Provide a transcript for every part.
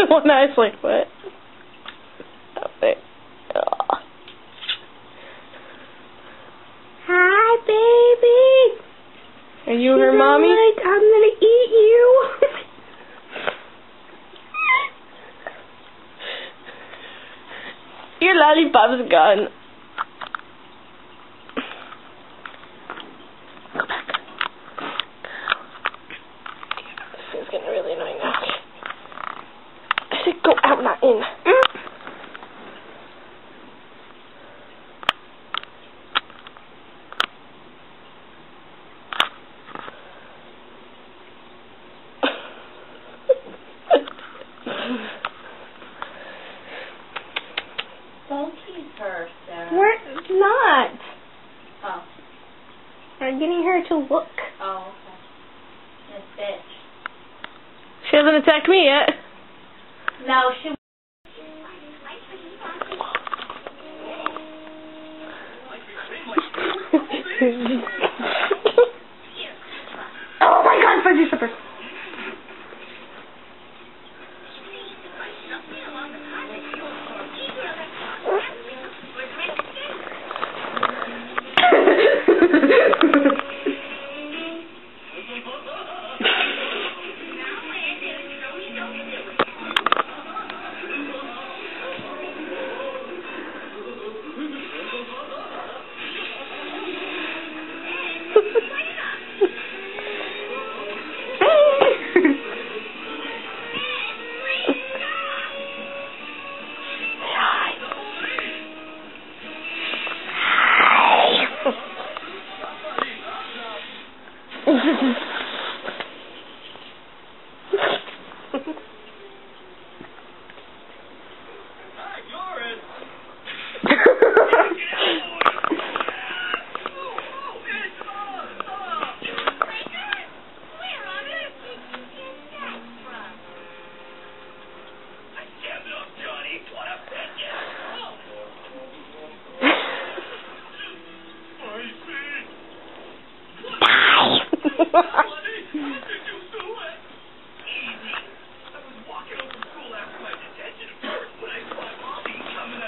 One eye's like, what? Okay. Oh. Hi, baby. Are you her mommy? Like, I'm gonna eat you. Your lollipop's gone. Go back. This is getting really annoying now. I said go out, not in. Don't tease her, Sarah. We're not. Oh. We're getting her to look. Oh, okay. This bitch. She hasn't attacked me yet. No, she... Oh my God, fudgy slipper.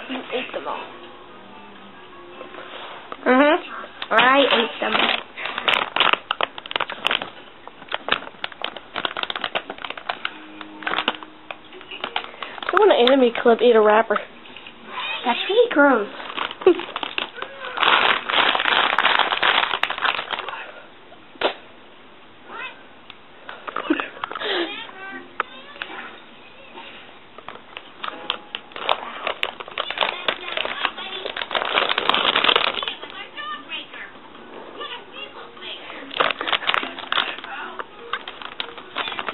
You ate them all. I ate them. I want an anime clip eat a rapper. That's really gross.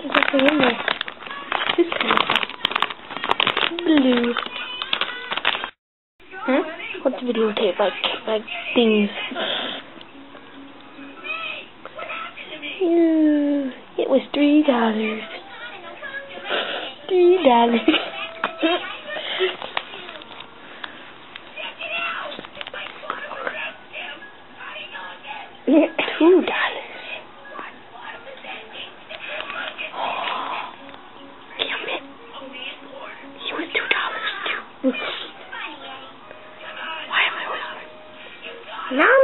There's nothing in there. This kind of blue. What's the videotape like things? It was $3. $3. $2. Damn it. He was $2 too. Why am I whispering? No.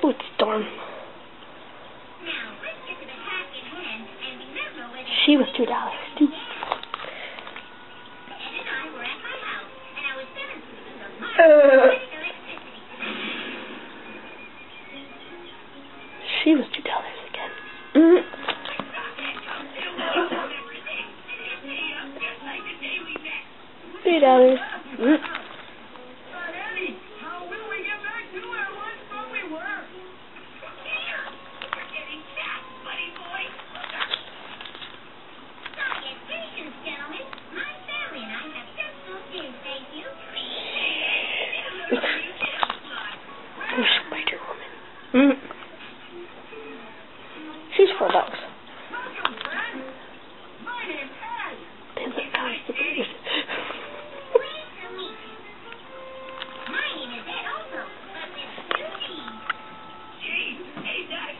Boot storm. She was $2 too. She was $2 again. $3. Spider Woman. She's $4. They look constipated. Hey, Dad.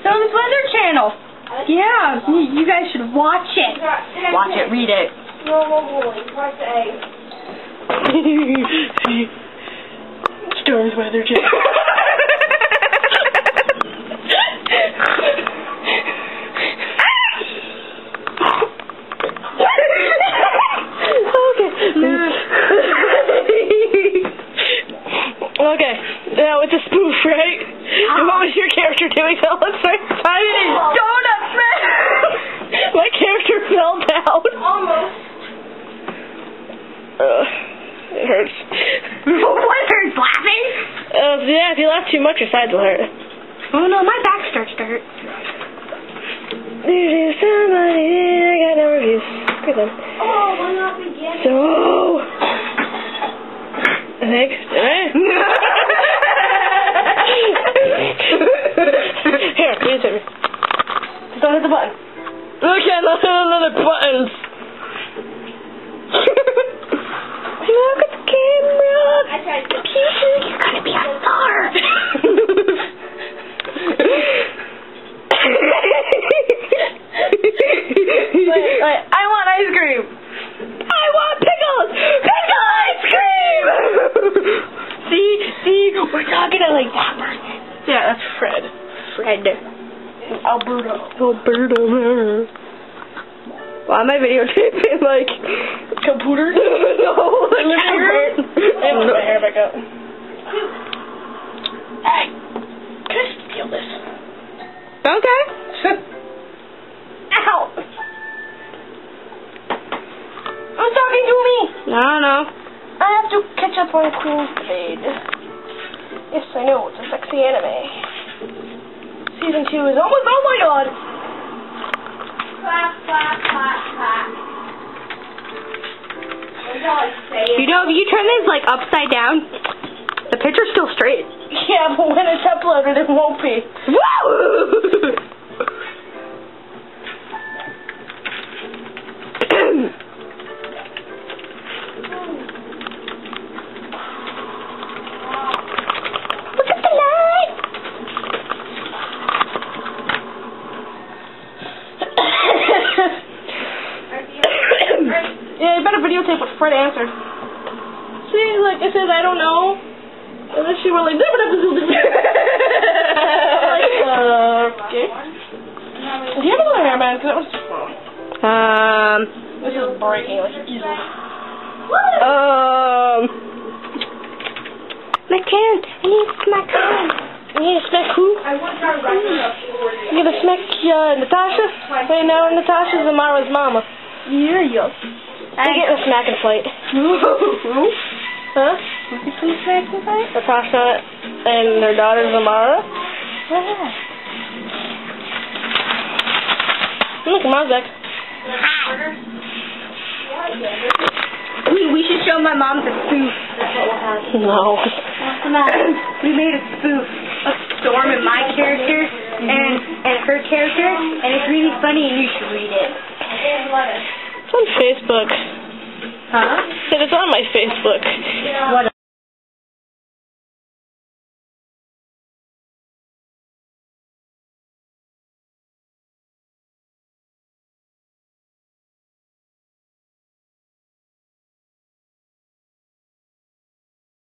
Stone's Weather Channel. Yeah, you guys should watch it. Watch it, read it. Stone's Weather Channel. Okay, now it's a spoof, right? And what was your character doing? So let's start timing. Donuts, man. My character fell down. Almost. It hurts. What hurts, laughing? Yeah, if you laugh too much, your sides will hurt. Oh no, my back starts to hurt. There's somebody, I got no reviews. Good then. Oh, why not begin? So, I think. Here, use it. Just don't hit the button. Okay, not another buttons. Look at the camera. I tried to. You're gonna be a star. Wait, I want ice cream. I want pickles. Pickle ice cream. See, we're talking to like that person. Yeah, that's Fred. Alberto. Why am I videotaping like computer? No, like Albert. I want my hair back up. Hey, can I steal this? Okay. Ow! I'm talking to me. No. I have to catch up on Queen's Blade. Yes, I know, it's a sexy anime. Season 2 is almost, oh my god! Clap, clap, clap, clap. That's all I say. You know, if you turn this like upside down, the picture's still straight. Yeah, but when it's uploaded, it won't be. Woo! Look at the light! Yeah, you better videotape what Fred answered. See, like, it says, I don't know. And then she went like, okay. Do you have another hairband? Because that was too long. This is breaking like easily. My can't. I need to smack her. You need to smack who? I want our record You gonna smack Natasha? Right now, Natasha's Amara's mama. Yeah. They're getting a smacking fight. Huh? What's the smacking fight? Natasha and their daughter Amara. Look, Mom's back. We should show my mom the spoof. No. What's the matter? We made a spoof of Storm and my character and her character, and it's really funny and you should read it. It's on Facebook. Huh? It's on my Facebook. What?